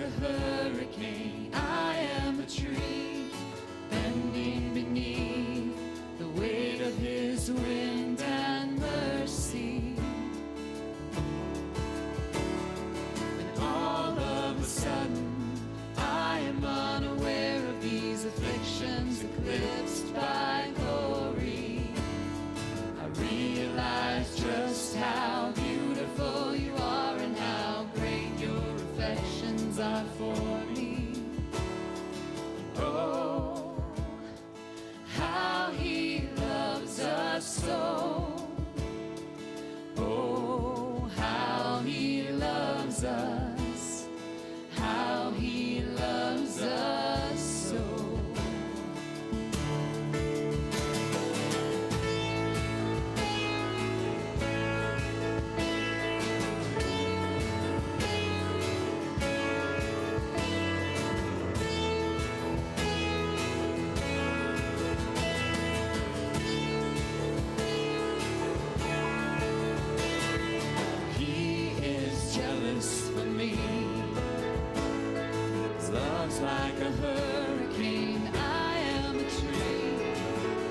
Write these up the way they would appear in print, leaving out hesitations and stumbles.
a hurricane. I am a tree bending beneath the weight of his wind and mercy. And all of a sudden, I am unaware of these afflictions eclipsed by glory. I realize just how beautiful you are and how great your affections are for me. Oh, how he loves us so. Oh, how he loves us. How he loves us so. He is jealous for me. His love's like a hurricane. I am a tree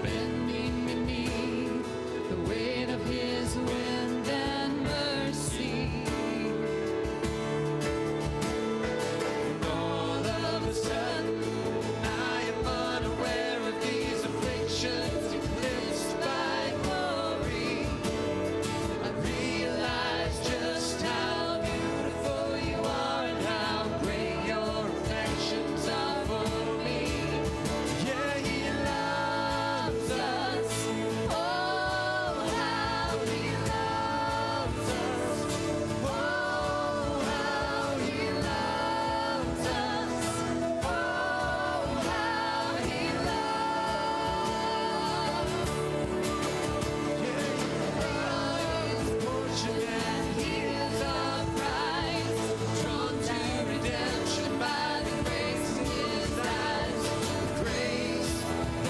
bending beneath the weight of his wind and mercy. And all of a sudden, I am unaware of these afflictions eclipsed by glory. I realize just how beautiful you are and how great your affections are for me. Yeah, he loves us. Oh, how he loves us. Oh, how he loves us. Oh, how he loves. Portion and he is our prize, drawn to redemption by the grace in his eyes. Grace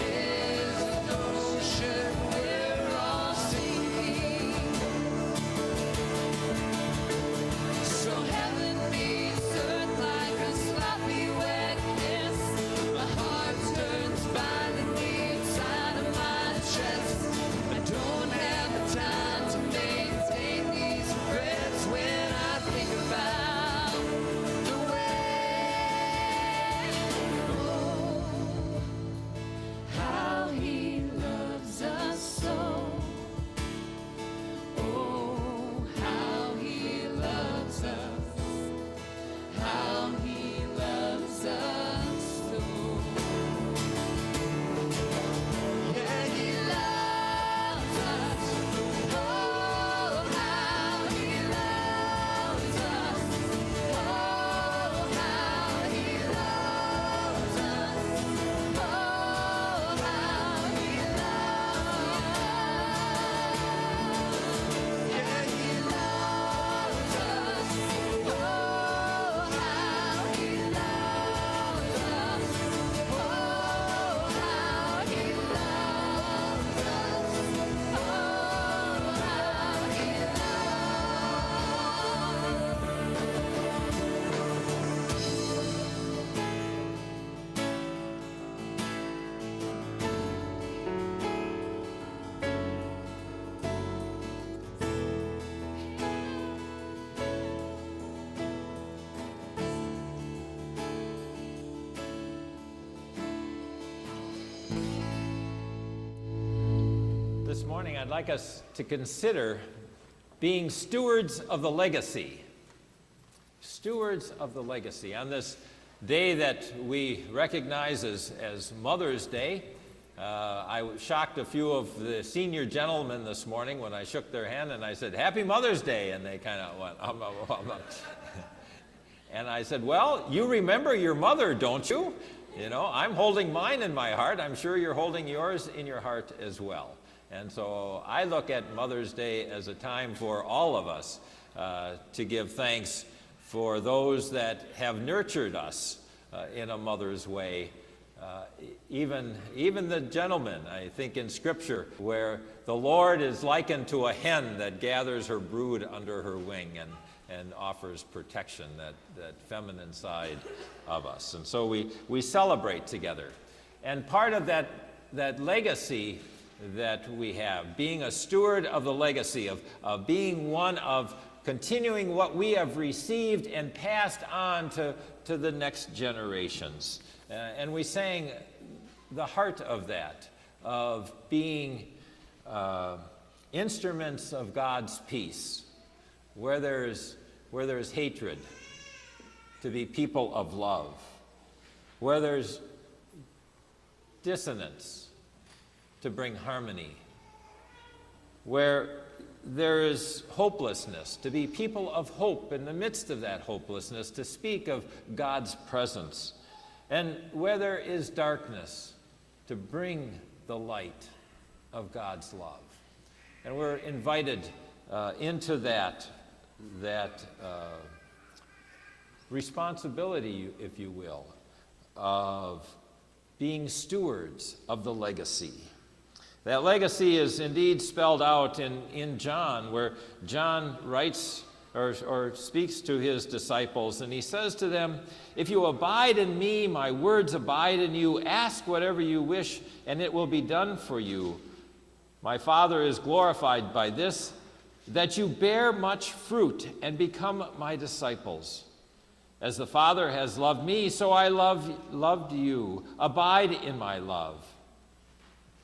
is an ocean we're all sinking. So heaven meets earth like a sloppy wet kiss. My heart turns violently inside of my chest. I don't have the time to maintain these regrets when I think about the way. Oh, how he loves us so. Oh, how he loves us. How he loves us so. Yeah, he loves us. Oh, how he loves us. Oh, how he loves us. Oh, how he loves. Yeah, he loves us. Oh, how he loves us. Oh, how he loves us. Oh, how he This morning, I'd like us to consider being stewards of the legacy. Stewards of the legacy. On this day that we recognize as Mother's Day, I shocked a few of the senior gentlemen this morning when I shook their hand and I said, "Happy Mother's Day," and they kind of went, And I said, "Well, you remember your mother, don't you? You know, I'm holding mine in my heart. I'm sure you're holding yours in your heart as well." And so I look at Mother's Day as a time for all of us to give thanks for those that have nurtured us in a mother's way. Even the gentlemen, I think in Scripture, where the Lord is likened to a hen that gathers her brood under her wing. and offers protection, that feminine side of us. And so we celebrate together. And part of that legacy that we have, being a steward of the legacy, of being one of continuing what we have received and passed on to the next generations. And we sang the heart of that, of being instruments of God's peace. Where there's hatred, to be people of love. Where there's dissonance, to bring harmony. Where there is hopelessness, to be people of hope in the midst of that hopelessness, to speak of God's presence. And where there is darkness, to bring the light of God's love. And we're invited into that responsibility, if you will, of being stewards of the legacy. That legacy is indeed spelled out in John, where John writes or speaks to his disciples, and he says to them, "If you abide in me, my words abide in you. Ask whatever you wish, and it will be done for you. My Father is glorified by this, that you bear much fruit and become my disciples. As the Father has loved me, so I loved you. Abide in my love.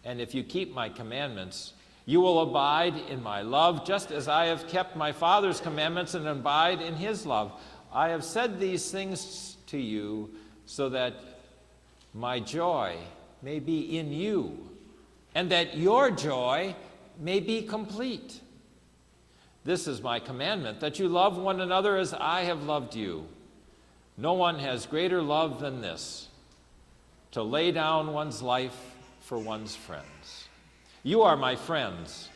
And if you keep my commandments, you will abide in my love, just as I have kept my Father's commandments and abide in his love. I have said these things to you so that my joy may be in you, and that your joy may be complete. This is my commandment, that you love one another as I have loved you. No one has greater love than this, to lay down one's life for one's friends. You are my friends,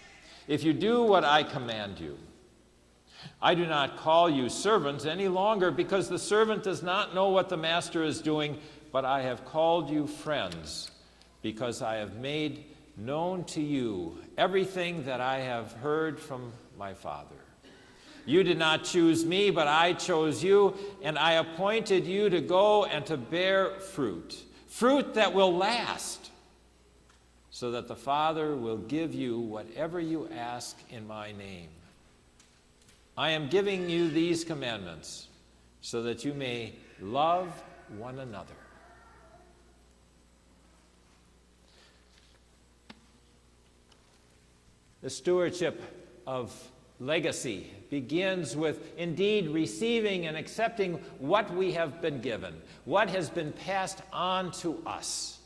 if you do what I command you. I do not call you servants any longer, because the servant does not know what the master is doing, but I have called you friends, because I have made known to you everything that I have heard from my Father. You did not choose me, but I chose you, and I appointed you to go and to bear fruit, fruit that will last, so that the Father will give you whatever you ask in my name. I am giving you these commandments so that you may love one another." The stewardship of legacy begins with indeed receiving and accepting what we have been given, what has been passed on to us.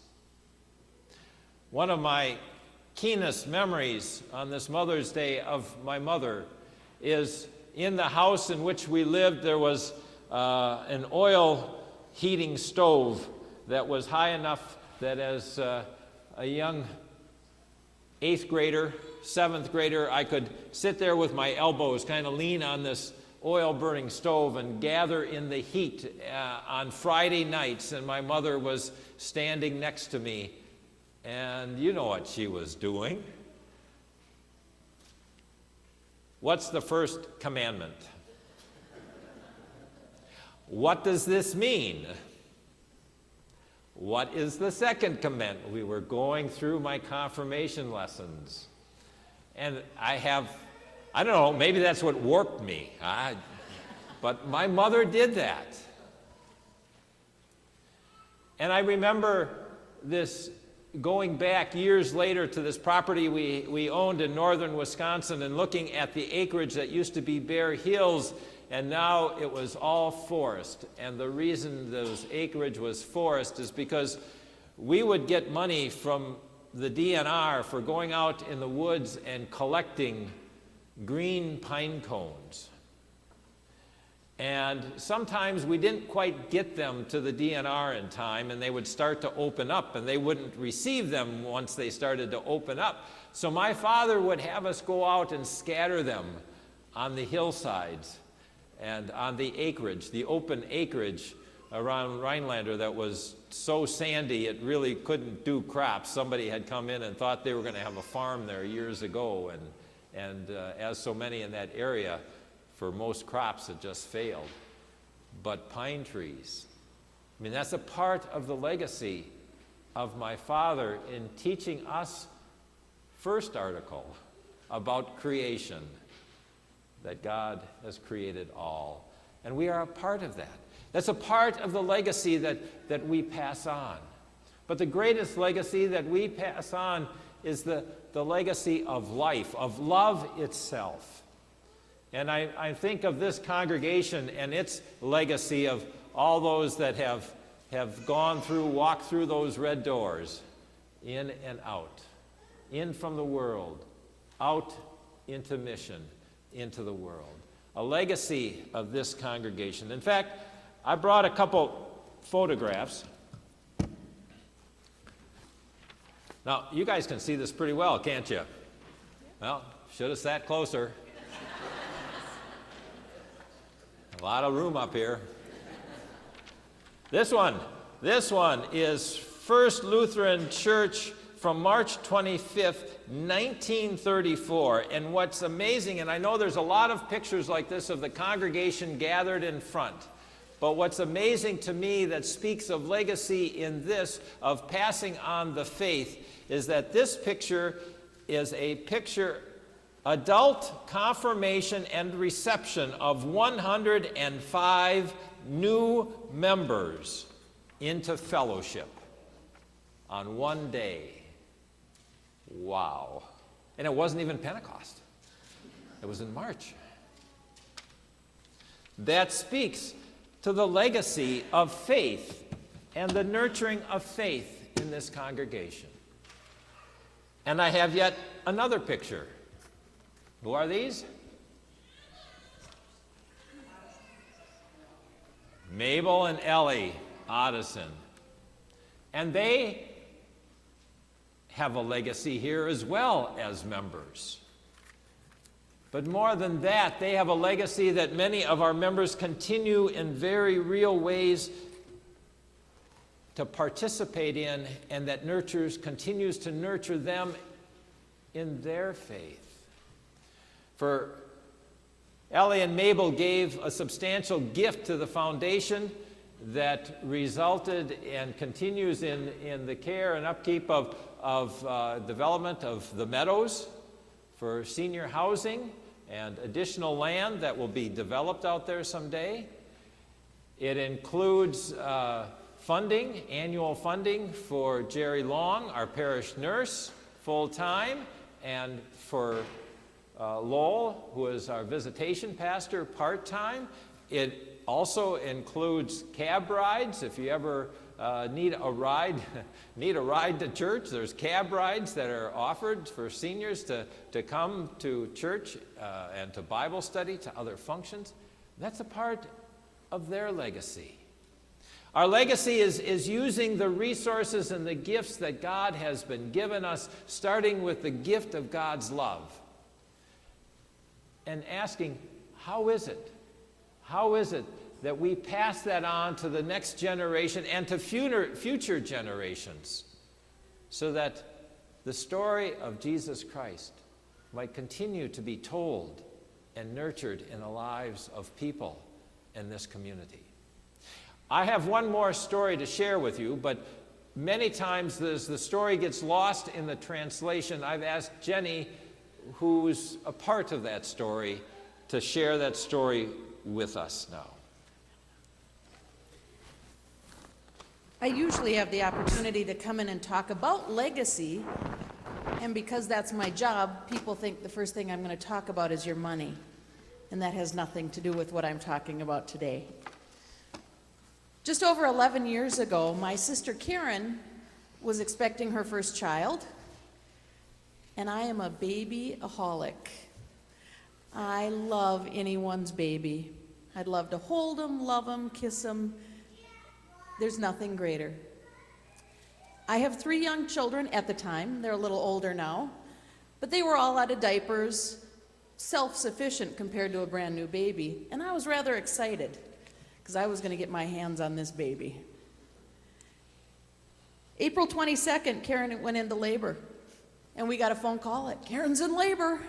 One of my keenest memories on this Mother's Day of my mother is in the house in which we lived. There was an oil heating stove that was high enough that as a young 8th grader, 7th grader, I could sit there with my elbows, kind of lean on this oil-burning stove and gather in the heat on Friday nights, and my mother was standing next to me, and you know what she was doing. What's the first commandment? What does this mean? What is the second commandment? We were going through my confirmation lessons. And I don't know, maybe that's what warped me. But my mother did that. And I remember this going back years later to this property we owned in northern Wisconsin and looking at the acreage that used to be bare hills, and now it was all forest. And the reason those acreage was forest is because we would get money from the DNR for going out in the woods and collecting green pine cones. And sometimes we didn't quite get them to the DNR in time, and they would start to open up, and they wouldn't receive them once they started to open up. So my father would have us go out and scatter them on the hillsides and on the acreage, the open acreage around Rhinelander that was so sandy it really couldn't do crops. Somebody had come in and thought they were going to have a farm there years ago, and as so many in that area, for most crops that just failed, but pine trees. I mean, that's a part of the legacy of my father in teaching us, first article, about creation, that God has created all. And we are a part of that. That's a part of the legacy that we pass on. But the greatest legacy that we pass on is the legacy of life, of love itself. And I think of this congregation and its legacy of all those that have walked through those red doors, in and out, in from the world, out into mission, into the world. A legacy of this congregation. In fact, I brought a couple photographs. Now, you guys can see this pretty well, can't you? Well, should have sat closer. A lot of room up here. This one is First Lutheran Church from March 25th, 1934. And what's amazing, and I know there's a lot of pictures like this of the congregation gathered in front, but what's amazing to me that speaks of legacy in this, of passing on the faith, is that this picture is a picture, adult confirmation and reception of 105 new members into fellowship on one day. Wow. And it wasn't even Pentecost. It was in March. That speaks to the legacy of faith and the nurturing of faith in this congregation. And I have yet another picture. Who are these? Mabel and Ellie Otteson. And they have a legacy here as well as members. But more than that, they have a legacy that many of our members continue in very real ways to participate in, and that continues to nurture them in their faith. For Ellie and Mabel gave a substantial gift to the foundation that resulted and continues in the care and upkeep of development of the meadows for senior housing and additional land that will be developed out there someday. It includes funding, annual funding for Jerry Long, our parish nurse, full-time, and for Lowell, who is our visitation pastor, part-time. It also includes cab rides. If you ever need a ride to church, there's cab rides that are offered for seniors to come to church and to Bible study, to other functions. That's a part of their legacy. Our legacy is using the resources and the gifts that God has been given us, starting with the gift of God's love, and asking, how is it? How is it that we pass that on to the next generation and to future generations, so that the story of Jesus Christ might continue to be told and nurtured in the lives of people in this community? I have one more story to share with you, but many times the story gets lost in the translation. I've asked Jenny, who's a part of that story, to share that story with us now. I usually have the opportunity to come in and talk about legacy, and because that's my job, people think the first thing I'm going to talk about is your money, and that has nothing to do with what I'm talking about today. Just over 11 years ago, my sister Karen was expecting her first child, and I am a babyaholic. I love anyone's baby. I'd love to hold them, love them, kiss them. There's nothing greater. I have 3 young children at the time. They're a little older now, but they were all out of diapers, self-sufficient compared to a brand new baby, and I was rather excited because I was going to get my hands on this baby. April 22nd, Karen went into labor, and we got a phone call that Karen's in labor.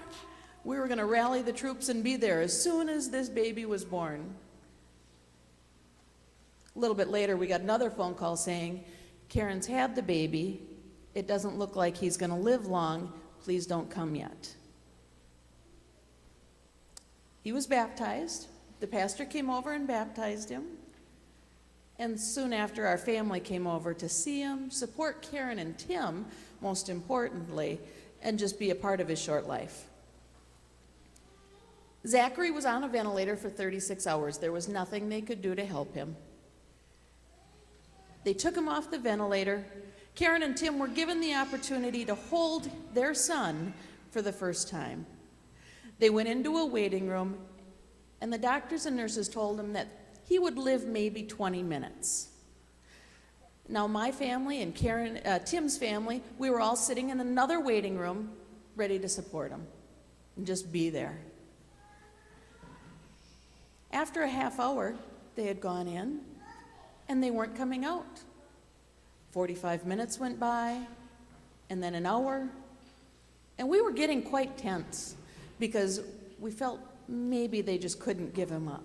We were going to rally the troops and be there as soon as this baby was born. A little bit later, we got another phone call saying, Karen's had the baby. It doesn't look like he's going to live long. Please don't come yet. He was baptized. The pastor came over and baptized him. And soon after, our family came over to see him, support Karen and Tim, most importantly, and just be a part of his short life. Zachary was on a ventilator for 36 hours. There was nothing they could do to help him. They took him off the ventilator. Karen and Tim were given the opportunity to hold their son for the first time. They went into a waiting room, and the doctors and nurses told him that he would live maybe 20 minutes. Now, my family and Tim's family, we were all sitting in another waiting room ready to support him and just be there. After a half hour, they had gone in, and they weren't coming out. 45 minutes went by, and then an hour, and we were getting quite tense because we felt maybe they just couldn't give him up.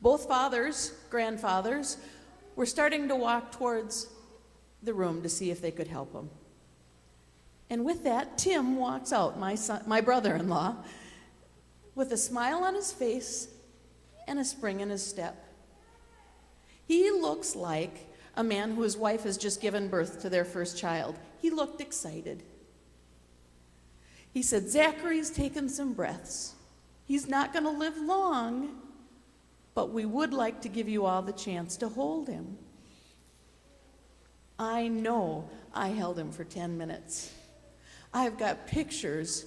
Both fathers, grandfathers, were starting to walk towards the room to see if they could help him. And with that, Tim walks out, my brother-in-law, with a smile on his face and a spring in his step. He looks like a man whose wife has just given birth to their first child. He looked excited. He said, Zachary's taken some breaths. He's not going to live long, but we would like to give you all the chance to hold him. I know I held him for 10 minutes. I've got pictures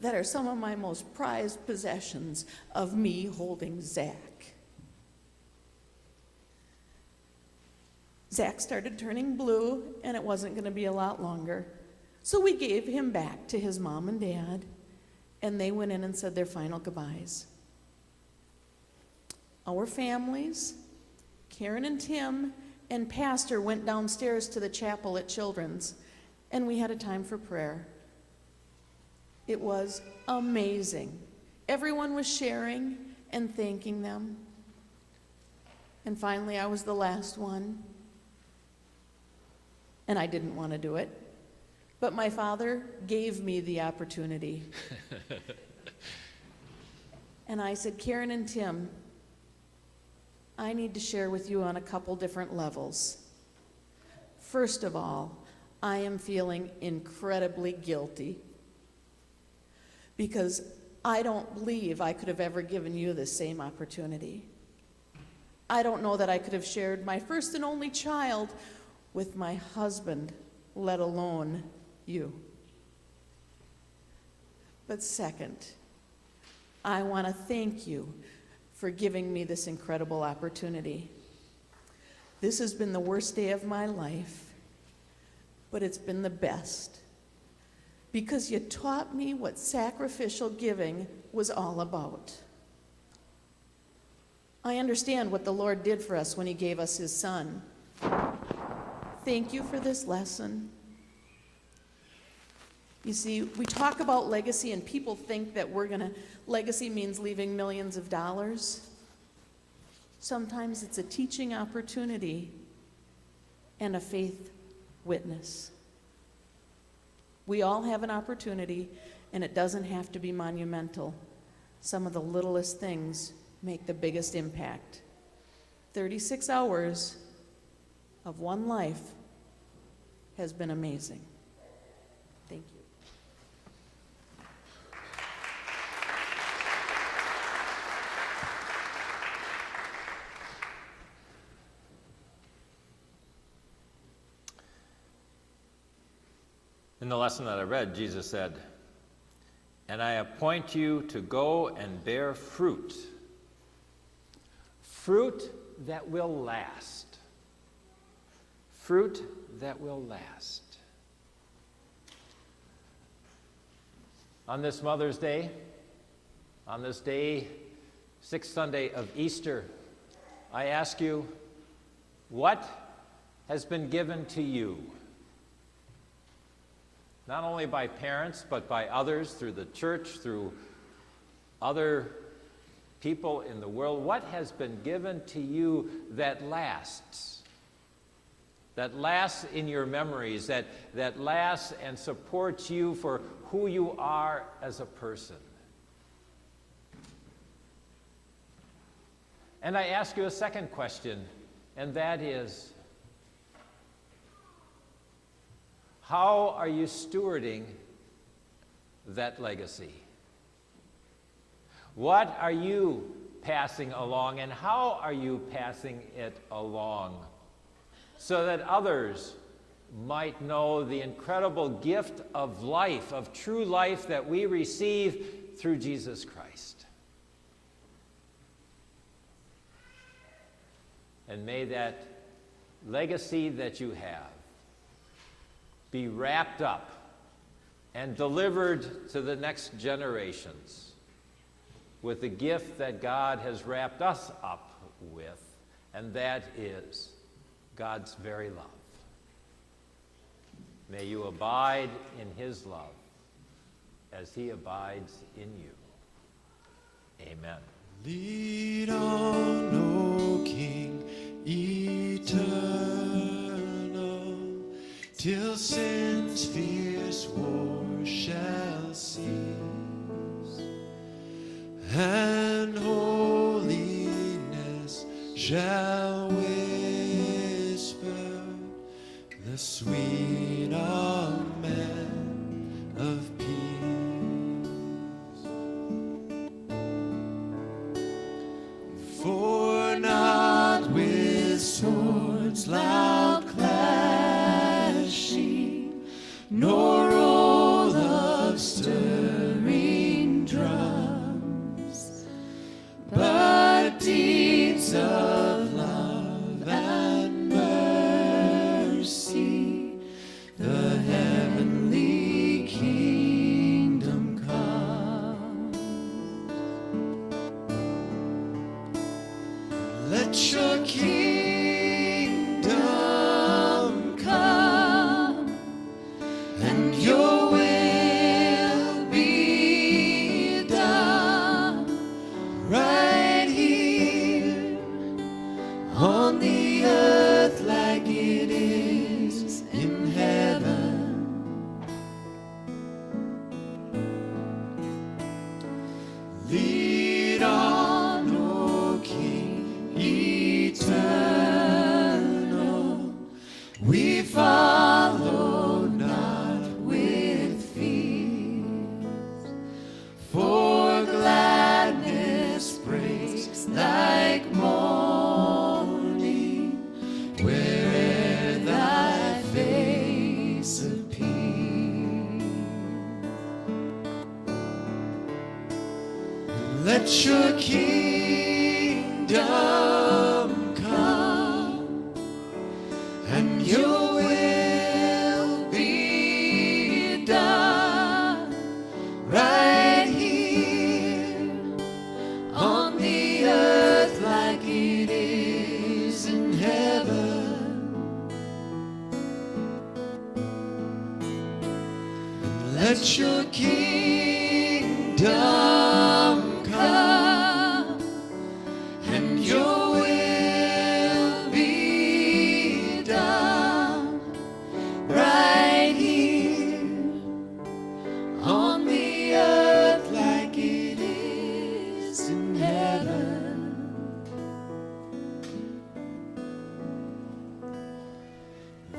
that are some of my most prized possessions of me holding Zach. Zach started turning blue, and it wasn't going to be a lot longer. So we gave him back to his mom and dad, and they went in and said their final goodbyes. Our families, Karen and Tim and Pastor, went downstairs to the chapel at Children's, and we had a time for prayer. It was amazing. Everyone was sharing and thanking them. And finally, I was the last one. And I didn't want to do it. But my father gave me the opportunity. And I said, Karen and Tim, I need to share with you on a couple different levels. First of all, I am feeling incredibly guilty because I don't believe I could have ever given you the same opportunity. I don't know that I could have shared my first and only child with my husband, let alone you. But second, I want to thank you for giving me this incredible opportunity. This has been the worst day of my life, but it's been the best because you taught me what sacrificial giving was all about. I understand what the Lord did for us when He gave us His Son. Thank you for this lesson. You see, we talk about legacy and people think that legacy means leaving millions of dollars. Sometimes it's a teaching opportunity and a faith witness. We all have an opportunity, and it doesn't have to be monumental. Some of the littlest things make the biggest impact. 36 hours of one life has been amazing. Thank you. In the lesson that I read, Jesus said, "And I appoint you to go and bear fruit, fruit that will last, fruit that will last." On this Mother's Day, on this day, sixth Sunday of Easter, I ask you, what has been given to you? not only by parents, but by others, through the church, through other people in the world? What has been given to you that lasts? That lasts in your memories, that lasts and supports you for who you are as a person. And I ask you a second question, and that is, how are you stewarding that legacy? What are you passing along, and how are you passing it along so that others might know the incredible gift of life, of true life that we receive through Jesus Christ? And may that legacy that you have be wrapped up and delivered to the next generations with the gift that God has wrapped us up with, and that is God's very love. May you abide in his love as he abides in you. Amen. Lead on, O King, eternal, till sin's fierce war shall cease, and holiness shall whisper the sweet amen of peace. For not with swords loud clashing, nor roll of stirring drums, but deeds of love and mercy, the heavenly kingdom come. Let your kingdom come, and your will be done, right here on the earth like it is in heaven. Lead on, O King eternal, we follow not with fears, for gladness breaks like morning where'er thy face appears. Let your kingdom come, and your will be done, right here on the earth like it is in heaven. Let your kingdom come, and your will be done, right here on the earth like it is in heaven.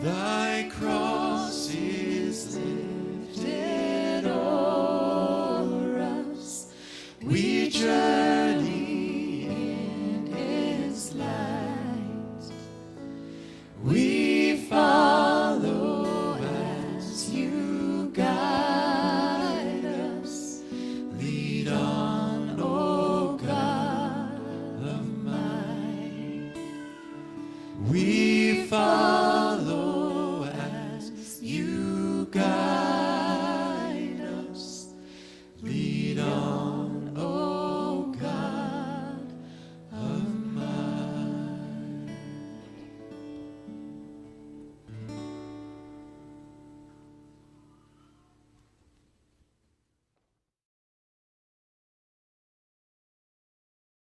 Thy cross is lifted o'er us, we journey in its light. We follow as you guide us. Lead on, O God of might. We follow